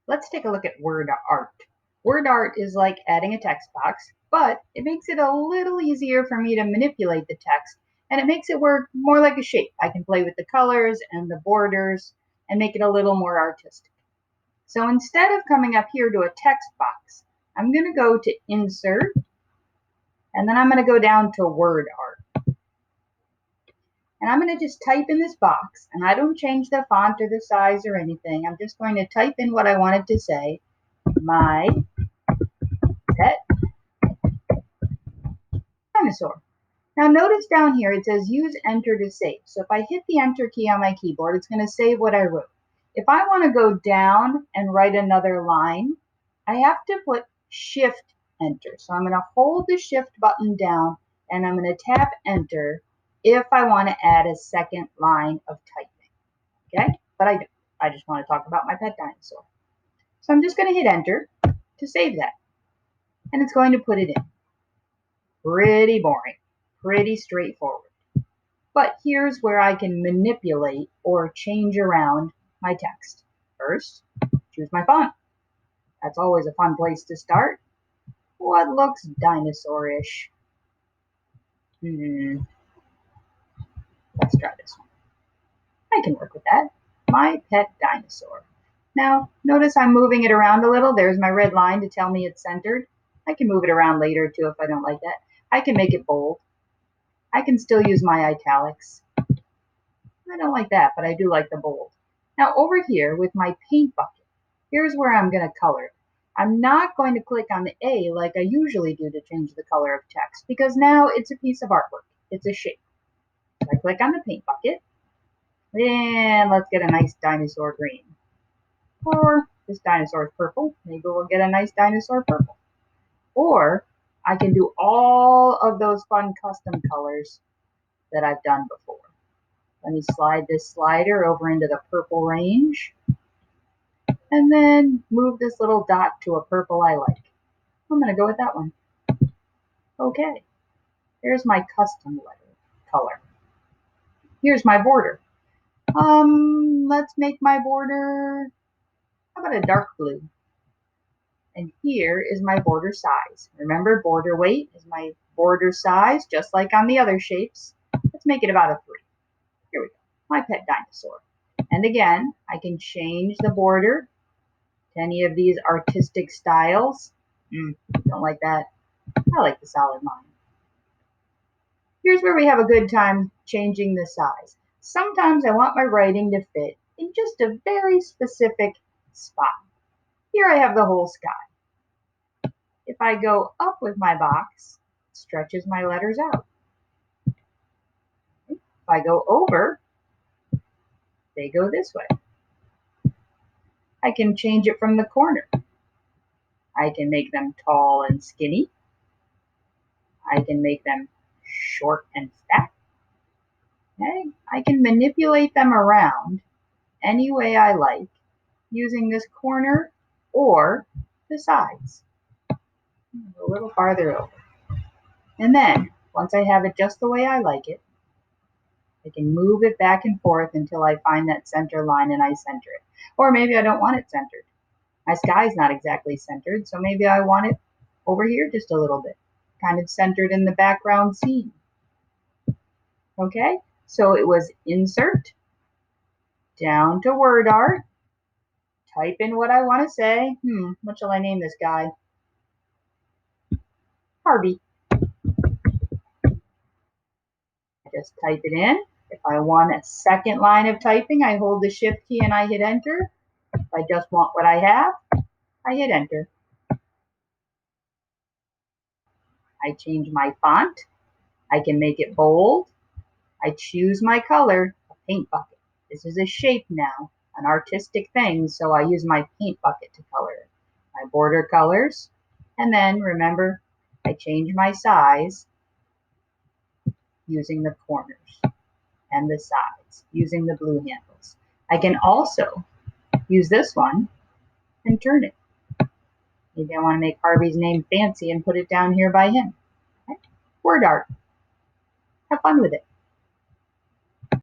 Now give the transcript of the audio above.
Let's take a look at word art. Word art is like adding a text box, but it makes it a little easier for me to manipulate the text, and it makes it work more like a shape. I can play with the colors and the borders and make it a little more artistic. So instead of coming up here to a text box, I'm going to go to Insert, and then I'm going to go down to Word Art. And I'm going to just type in this box, and I don't change the font or the size or anything. I'm just going to type in what I wanted to say. My pet dinosaur. Now notice down here it says use enter to save. So if I hit the enter key on my keyboard, it's going to save what I wrote. If I want to go down and write another line, I have to put shift enter. So I'm going to hold the shift button down and I'm going to tap enter if I want to add a second line of typing. Okay? But I don't. I just want to talk about my pet dinosaur. So I'm just going to hit enter to save that. And it's going to put it in. Pretty boring, pretty straightforward. But here's where I can manipulate or change around my text. First, choose my font. That's always a fun place to start. What looks dinosaurish? Let's try this one. I can work with that. My pet dinosaur. Now, notice I'm moving it around a little. There's my red line to tell me it's centered. I can move it around later too if I don't like that. I can make it bold. I can still use my italics. I don't like that, but I do like the bold. Now over here with my paint bucket, here's where I'm going to color it. I'm not going to click on the A like I usually do to change the color of text because now it's a piece of artwork. It's a shape. So I click on the paint bucket and let's get a nice dinosaur green. Or this dinosaur is purple. Maybe we'll get a nice dinosaur purple. Or I can do all of those fun custom colors that I've done before. Let me slide this slider over into the purple range and then move this little dot to a purple I like. I'm going to go with that one. Okay, there's my custom letter color. Here's my border. Let's make my border, how about a dark blue? And here is my border size. Remember, border weight is my border size, just like on the other shapes. Let's make it about a 3. Here we go, my pet dinosaur. And again, I can change the border to any of these artistic styles. Don't like that. I like the solid line. Here's where we have a good time changing the size. Sometimes I want my writing to fit in just a very specific spot. Here I have the whole sky. If I go up with my box, it stretches my letters out. If I go over, they go this way. I can change it from the corner. I can make them tall and skinny. I can make them short and fat. Okay? I can manipulate them around any way I like using this corner or the sides. A little farther over. And then, once I have it just the way I like it, I can move it back and forth until I find that center line and I center it. Or maybe I don't want it centered. My sky's not exactly centered, so maybe I want it over here just a little bit, kind of centered in the background scene. Okay, so it was insert, down to word art, type in what I want to say. What shall I name this guy? Harvey. Just type it in. If I want a second line of typing, I hold the shift key and I hit enter. If I just want what I have, I hit enter. I change my font. I can make it bold. I choose my color, a paint bucket. This is a shape now, an artistic thing, so I use my paint bucket to color it. My border colors, and then remember, I change my size using the corners and the sides, using the blue handles. I can also use this one and turn it. Maybe I want to make Harvey's name fancy and put it down here by him. Okay? Word art. Have fun with it.